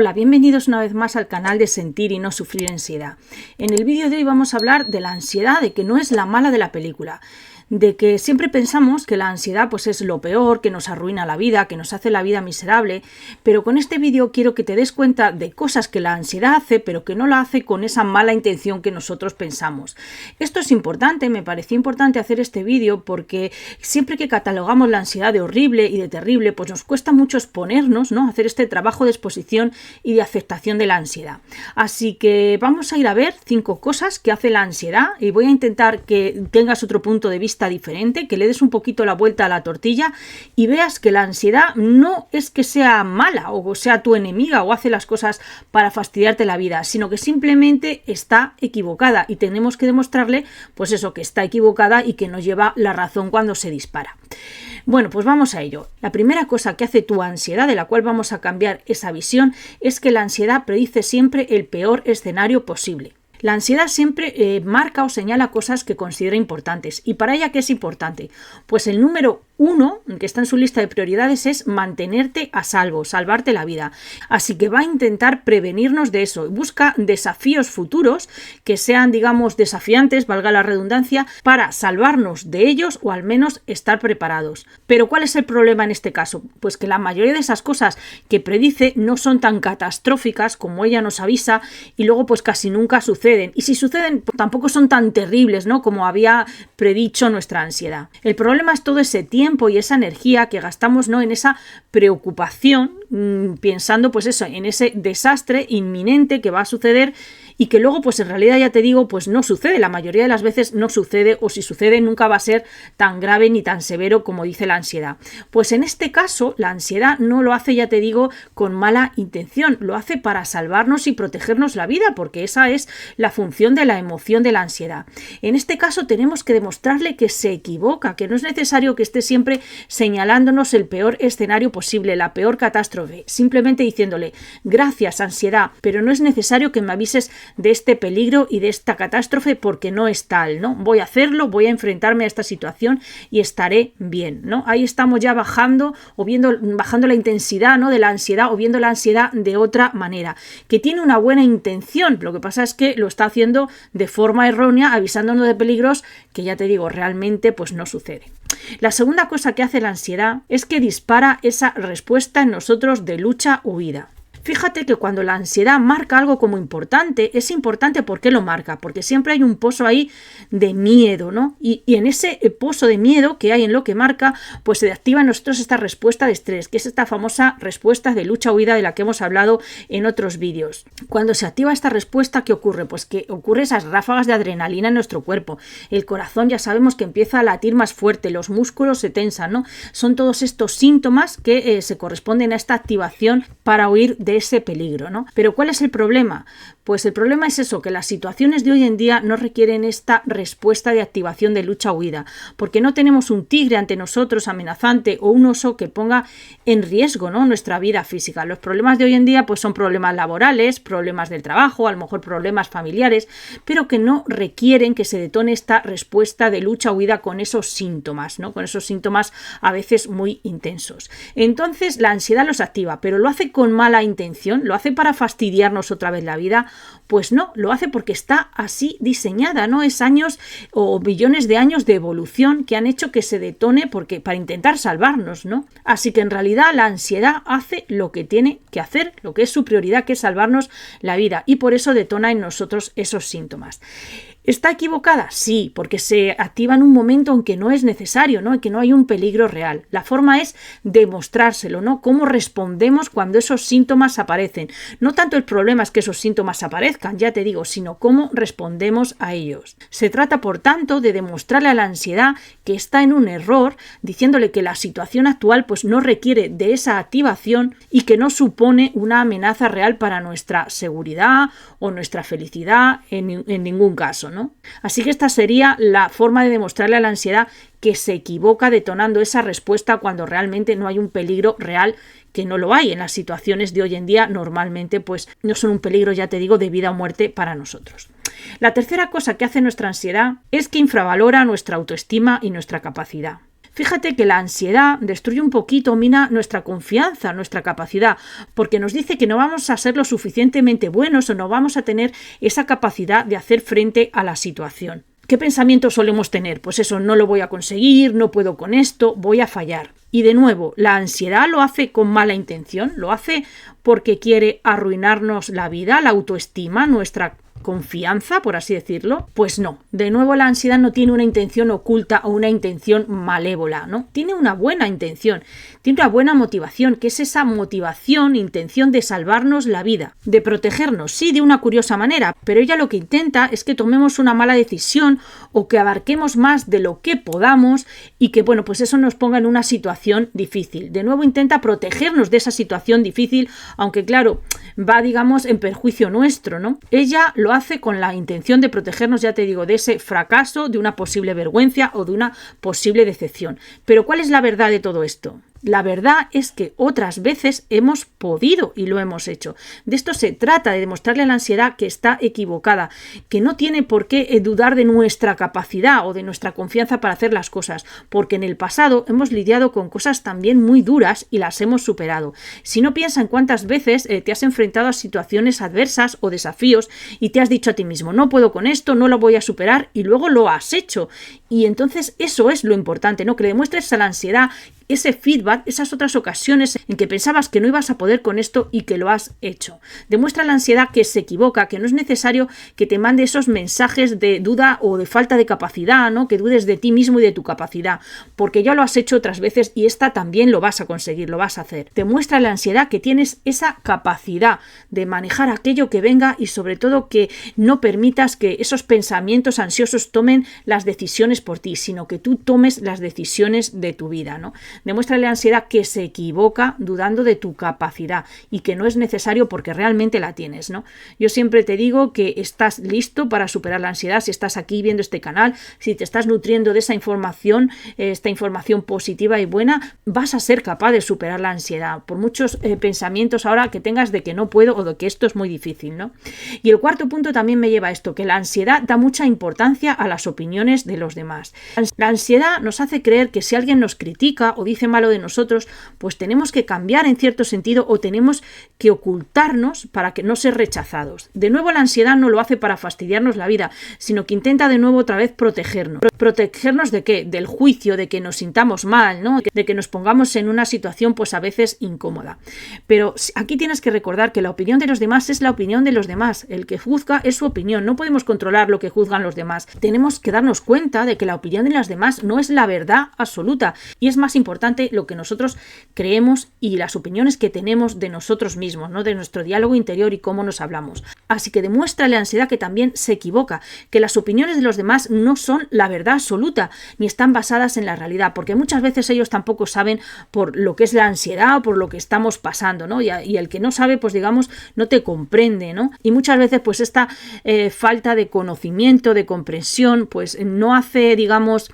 Hola, bienvenidos una vez más al canal de Sentir y no sufrir ansiedad. En el vídeo de hoy vamos a hablar de la ansiedad, de que no es la mala de la película, de que siempre pensamos que la ansiedad pues es lo peor, que nos arruina la vida, que nos hace la vida miserable, pero con este vídeo quiero que te des cuenta de cosas que la ansiedad hace, pero que no la hace con esa mala intención que nosotros pensamos. Esto es importante, me pareció importante hacer este vídeo porque siempre que catalogamos la ansiedad de horrible y de terrible, pues nos cuesta mucho exponernos, ¿no? Hacer este trabajo de exposición y de aceptación de la ansiedad. Así que vamos a ir a ver 5 cosas que hace la ansiedad y voy a intentar que tengas otro punto de vista diferente, que le des un poquito la vuelta a la tortilla y veas que la ansiedad no es que sea mala o sea tu enemiga o hace las cosas para fastidiarte la vida, sino que simplemente está equivocada y tenemos que demostrarle pues eso, que está equivocada y que nos lleva la razón cuando se dispara. Bueno, pues vamos a ello. La primera cosa que hace tu ansiedad, de la cual vamos a cambiar esa visión, es que la ansiedad predice siempre el peor escenario posible. La ansiedad siempre marca o señala cosas que considera importantes. ¿Y para ella qué es importante? Pues el número 1, que está en su lista de prioridades, es mantenerte a salvo, salvarte la vida. Así que va a intentar prevenirnos de eso. Busca desafíos futuros que sean, digamos, desafiantes, valga la redundancia, para salvarnos de ellos o al menos estar preparados. Pero ¿cuál es el problema en este caso? Pues que la mayoría de esas cosas que predice no son tan catastróficas como ella nos avisa y luego pues casi nunca suceden. Y si suceden, pues tampoco son tan terribles, ¿no? Como había predicho nuestra ansiedad. El problema es todo ese tiempo y esa energía que gastamos, ¿no? En esa preocupación, pensando pues eso, en ese desastre inminente que va a suceder y que luego pues en realidad ya te digo pues no sucede, la mayoría de las veces no sucede o si sucede nunca va a ser tan grave ni tan severo como dice la ansiedad. Pues en este caso la ansiedad no lo hace, ya te digo, con mala intención, lo hace para salvarnos y protegernos la vida porque esa es la función de la emoción de la ansiedad. En este caso tenemos que demostrarle que se equivoca, que no es necesario que esté siempre señalándonos el peor escenario posible, la peor catástrofe, simplemente diciéndole gracias ansiedad, pero no es necesario que me avises de este peligro y de esta catástrofe porque no es tal, ¿no? Voy a hacerlo, voy a enfrentarme a esta situación y estaré bien, ¿no? Ahí estamos ya bajando la intensidad, ¿no? De la ansiedad o viendo la ansiedad de otra manera, que tiene una buena intención, lo que pasa es que lo está haciendo de forma errónea, avisándonos de peligros que ya te digo, realmente pues no sucede. La segunda cosa que hace la ansiedad es que dispara esa respuesta en nosotros de lucha o huida. Fíjate que cuando la ansiedad marca algo como importante, es importante ¿por qué lo marca? Porque siempre hay un pozo ahí de miedo, ¿no? Y en ese pozo de miedo que hay en lo que marca, pues se activa en nosotros esta respuesta de estrés, que es esta famosa respuesta de lucha-huida de la que hemos hablado en otros vídeos. Cuando se activa esta respuesta, ¿qué ocurre? Pues que ocurre esas ráfagas de adrenalina en nuestro cuerpo. El corazón ya sabemos que empieza a latir más fuerte, los músculos se tensan, ¿no? Son todos estos síntomas que se corresponden a esta activación para huir de ese peligro, ¿no? Pero ¿cuál es el problema? Pues el problema es eso, que las situaciones de hoy en día no requieren esta respuesta de activación de lucha-huida, porque no tenemos un tigre ante nosotros amenazante o un oso que ponga en riesgo, ¿no? Nuestra vida física. Los problemas de hoy en día pues son problemas laborales, problemas del trabajo, a lo mejor problemas familiares, pero que no requieren que se detone esta respuesta de lucha-huida con esos síntomas, ¿no? Con esos síntomas a veces muy intensos. Entonces la ansiedad los activa, pero lo hace con mala intención. ¿Lo hace para fastidiarnos otra vez la vida? Pues no, lo hace porque está así diseñada, ¿no? Es años o millones de años de evolución que han hecho que se detone para intentar salvarnos, ¿no? Así que en realidad la ansiedad hace lo que tiene que hacer, lo que es su prioridad, que es salvarnos la vida, y por eso detona en nosotros esos síntomas. ¿Está equivocada? Sí, porque se activa en un momento en que no es necesario, ¿no? En que no hay un peligro real. La forma es demostrárselo, ¿no? Cómo respondemos cuando esos síntomas aparecen. No tanto el problema es que esos síntomas aparezcan, ya te digo, sino cómo respondemos a ellos. Se trata, por tanto, de demostrarle a la ansiedad que está en un error, diciéndole que la situación actual pues no requiere de esa activación y que no supone una amenaza real para nuestra seguridad o nuestra felicidad en ningún caso, ¿no? Así que esta sería la forma de demostrarle a la ansiedad que se equivoca detonando esa respuesta cuando realmente no hay un peligro real, que no lo hay. En las situaciones de hoy en día normalmente pues no son un peligro, ya te digo, de vida o muerte para nosotros. La tercera cosa que hace nuestra ansiedad es que infravalora nuestra autoestima y nuestra capacidad. Fíjate que la ansiedad destruye un poquito, mina nuestra confianza, nuestra capacidad, porque nos dice que no vamos a ser lo suficientemente buenos o no vamos a tener esa capacidad de hacer frente a la situación. ¿Qué pensamientos solemos tener? Pues eso, no lo voy a conseguir, no puedo con esto, voy a fallar. Y de nuevo, la ansiedad lo hace con mala intención, lo hace porque quiere arruinarnos la vida, la autoestima, nuestra confianza, por así decirlo. Pues no, de nuevo la ansiedad no tiene una intención oculta o una intención malévola, ¿no? Tiene una buena intención, tiene una buena motivación, que es esa motivación, intención de salvarnos la vida, de protegernos, sí, de una curiosa manera, pero ella lo que intenta es que tomemos una mala decisión o que abarquemos más de lo que podamos y que, bueno, pues eso nos ponga en una situación difícil. De nuevo intenta protegernos de esa situación difícil, aunque claro, va, digamos, en perjuicio nuestro, ¿no? Ella lo hace con la intención de protegernos, ya te digo, de ese fracaso, de una posible vergüenza o de una posible decepción. Pero ¿cuál es la verdad de todo esto? La verdad es que otras veces hemos podido y lo hemos hecho. De esto se trata, de demostrarle a la ansiedad que está equivocada, que no tiene por qué dudar de nuestra capacidad o de nuestra confianza para hacer las cosas, porque en el pasado hemos lidiado con cosas también muy duras y las hemos superado. Si no, piensa en cuántas veces te has enfrentado a situaciones adversas o desafíos y te has dicho a ti mismo, no puedo con esto, no lo voy a superar, y luego lo has hecho. Y entonces eso es lo importante, ¿no? Que le demuestres a la ansiedad ese feedback, esas otras ocasiones en que pensabas que no ibas a poder con esto y que lo has hecho. Demuestra a la ansiedad que se equivoca, que no es necesario que te mande esos mensajes de duda o de falta de capacidad, ¿no? Que dudes de ti mismo y de tu capacidad, porque ya lo has hecho otras veces y esta también lo vas a conseguir, lo vas a hacer. Demuestra a la ansiedad que tienes esa capacidad de manejar aquello que venga y sobre todo que no permitas que esos pensamientos ansiosos tomen las decisiones por ti, sino que tú tomes las decisiones de tu vida, ¿no? Demuéstrale a la ansiedad que se equivoca dudando de tu capacidad y que no es necesario porque realmente la tienes, ¿no? Yo siempre te digo que estás listo para superar la ansiedad si estás aquí viendo este canal, si te estás nutriendo de esa información, esta información positiva y buena, vas a ser capaz de superar la ansiedad por muchos pensamientos ahora que tengas de que no puedo o de que esto es muy difícil, ¿no? Y el cuarto punto también me lleva a esto, que la ansiedad da mucha importancia a las opiniones de los demás. La ansiedad nos hace creer que si alguien nos critica o dice malo de nosotros, pues tenemos que cambiar en cierto sentido o tenemos que ocultarnos para que no ser rechazados. De nuevo, la ansiedad no lo hace para fastidiarnos la vida, sino que intenta de nuevo otra vez protegernos. ¿Protegernos de qué? Del juicio, de que nos sintamos mal, ¿no? De que nos pongamos en una situación pues a veces incómoda. Pero aquí tienes que recordar que la opinión de los demás es la opinión de los demás. El que juzga es su opinión. No podemos controlar lo que juzgan los demás. Tenemos que darnos cuenta de que la opinión de los demás no es la verdad absoluta y es más importante lo que nosotros creemos y las opiniones que tenemos de nosotros mismos, ¿no? De nuestro diálogo interior y cómo nos hablamos. Así que demuéstrale a la ansiedad que también se equivoca, que las opiniones de los demás no son la verdad absoluta ni están basadas en la realidad, porque muchas veces ellos tampoco saben por lo que es la ansiedad o por lo que estamos pasando, ¿no? Y el que no sabe, pues digamos, no te comprende, ¿no? Y muchas veces pues esta falta de conocimiento, de comprensión, pues no hace, digamos,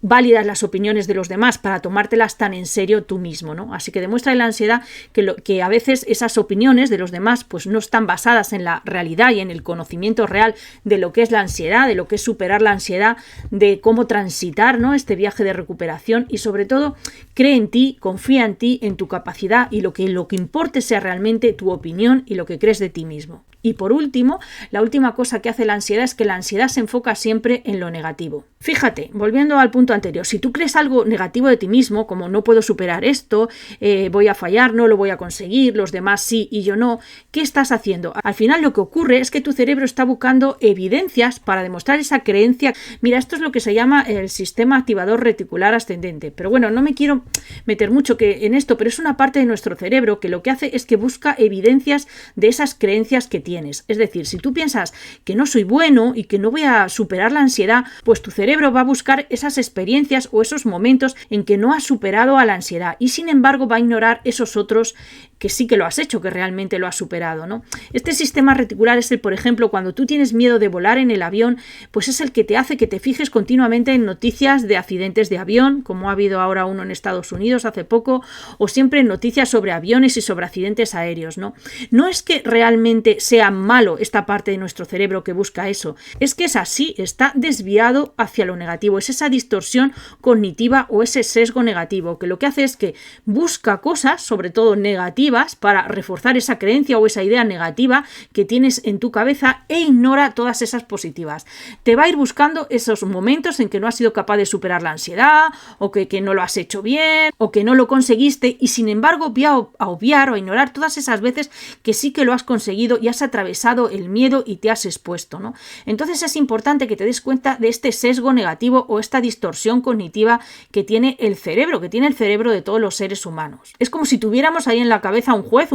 válidas las opiniones de los demás para tomártelas tan en serio tú mismo, ¿no? Así que demuestra la ansiedad que a veces esas opiniones de los demás pues no están basadas en la realidad y en el conocimiento real de lo que es la ansiedad, de lo que es superar la ansiedad, de cómo transitar, ¿no? Este viaje de recuperación y sobre todo cree en ti, confía en ti, en tu capacidad y lo que importe sea realmente tu opinión y lo que crees de ti mismo. Y por último, la última cosa que hace la ansiedad es que la ansiedad se enfoca siempre en lo negativo. Fíjate, volviendo al punto anterior, si tú crees algo negativo de ti mismo, como no puedo superar esto, voy a fallar, no lo voy a conseguir, los demás sí y yo no, ¿qué estás haciendo? Al final lo que ocurre es que tu cerebro está buscando evidencias para demostrar esa creencia. Mira, esto es lo que se llama el sistema activador reticular ascendente. Pero bueno, no me quiero meter mucho en esto, pero es una parte de nuestro cerebro que lo que hace es que busca evidencias de esas creencias que tienes. Es decir, si tú piensas que no soy bueno y que no voy a superar la ansiedad, pues tu cerebro va a buscar esas experiencias o esos momentos en que no has superado a la ansiedad y sin embargo va a ignorar esos otros que sí que lo has hecho, que realmente lo has superado, ¿no? Este sistema reticular es el, por ejemplo, cuando tú tienes miedo de volar en el avión, pues es el que te hace que te fijes continuamente en noticias de accidentes de avión, como ha habido ahora uno en Estados Unidos hace poco, o siempre en noticias sobre aviones y sobre accidentes aéreos, ¿no? No es que realmente sea sea malo esta parte de nuestro cerebro que busca eso. Es que es así, está desviado hacia lo negativo. Es esa distorsión cognitiva o ese sesgo negativo, que lo que hace es que busca cosas, sobre todo negativas, para reforzar esa creencia o esa idea negativa que tienes en tu cabeza e ignora todas esas positivas. Te va a ir buscando esos momentos en que no has sido capaz de superar la ansiedad, o que no lo has hecho bien, o que no lo conseguiste, y sin embargo va a obviar o a ignorar todas esas veces que sí que lo has conseguido y has atravesado el miedo y te has expuesto, ¿no? Entonces es importante que te des cuenta de este sesgo negativo o esta distorsión cognitiva que tiene el cerebro de todos los seres humanos. Es como si tuviéramos ahí en la cabeza un juez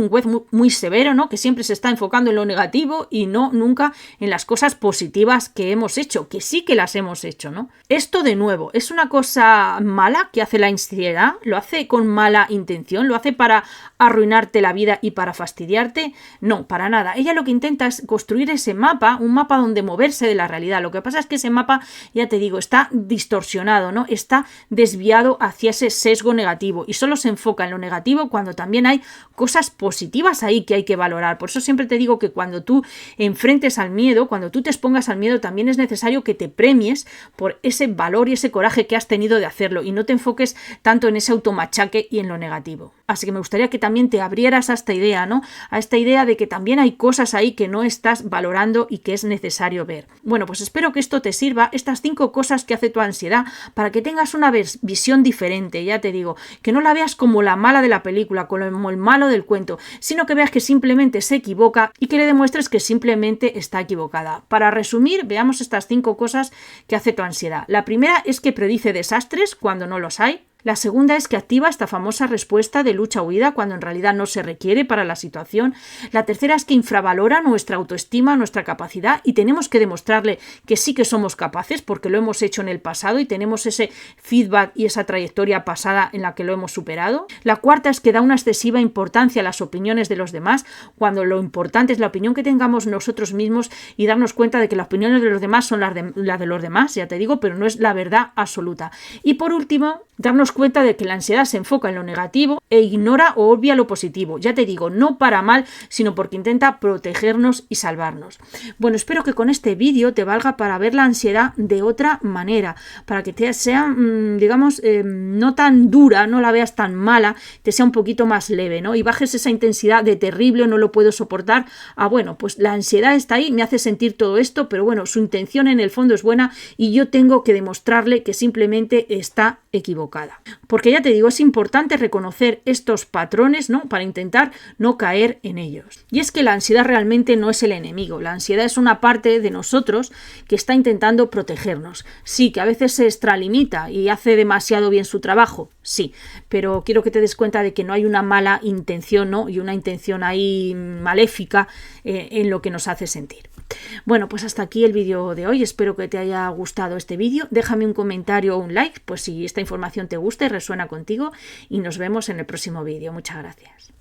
muy severo, ¿no? Que siempre se está enfocando en lo negativo y no nunca en las cosas positivas que hemos hecho, que sí que las hemos hecho, ¿no? Esto, de nuevo, es una cosa mala que hace la ansiedad, lo hace con mala intención, lo hace para arruinarte la vida y para fastidiarte. No, para nada. Ella lo que intenta es construir ese mapa, un mapa donde moverse de la realidad. Lo que pasa es que ese mapa, ya te digo, está distorsionado, ¿no? Está desviado hacia ese sesgo negativo y solo se enfoca en lo negativo cuando también hay cosas positivas ahí que hay que valorar. Por eso siempre te digo que cuando tú enfrentes al miedo, cuando tú te expongas al miedo, también es necesario que te premies por ese valor y ese coraje que has tenido de hacerlo y no te enfoques tanto en ese automachaque y en lo negativo. Así que me gustaría que también te abrieras a esta idea, ¿no? A esta idea de que también hay cosas ahí que no estás valorando y que es necesario ver. Bueno, pues espero que esto te sirva, estas 5 cosas que hace tu ansiedad, para que tengas una visión diferente, ya te digo, que no la veas como la mala de la película, como el malo del cuento, sino que veas que simplemente se equivoca y que le demuestres que simplemente está equivocada. Para resumir, veamos estas 5 cosas que hace tu ansiedad. La primera es que predice desastres cuando no los hay. La segunda es que activa esta famosa respuesta de lucha-huida cuando en realidad no se requiere para la situación. La tercera es que infravalora nuestra autoestima, nuestra capacidad, y tenemos que demostrarle que sí que somos capaces porque lo hemos hecho en el pasado y tenemos ese feedback y esa trayectoria pasada en la que lo hemos superado. La cuarta es que da una excesiva importancia a las opiniones de los demás cuando lo importante es la opinión que tengamos nosotros mismos y darnos cuenta de que las opiniones de los demás son las de los demás, ya te digo, pero no es la verdad absoluta. Y por último, darnos cuenta de que la ansiedad se enfoca en lo negativo e ignora o obvia lo positivo. Ya te digo, no para mal, sino porque intenta protegernos y salvarnos. Bueno, espero que con este vídeo te valga para ver la ansiedad de otra manera, para que te sea, digamos, no tan dura, no la veas tan mala, te sea un poquito más leve, ¿no? Y bajes esa intensidad de terrible, no lo puedo soportar, bueno, pues la ansiedad está ahí, me hace sentir todo esto, pero bueno, su intención en el fondo es buena y yo tengo que demostrarle que simplemente está equivocada. Porque ya te digo, es importante reconocer estos patrones, ¿no? Para intentar no caer en ellos. Y es que la ansiedad realmente no es el enemigo. La ansiedad es una parte de nosotros que está intentando protegernos. Sí, que a veces se extralimita y hace demasiado bien su trabajo, sí, pero quiero que te des cuenta de que no hay una mala intención, ¿no? Y una intención ahí maléfica en lo que nos hace sentir. Bueno, pues hasta aquí el vídeo de hoy. Espero que te haya gustado este vídeo. Déjame un comentario o un like, pues si esta información te gusta y resuena contigo, y nos vemos en el próximo vídeo. Muchas gracias.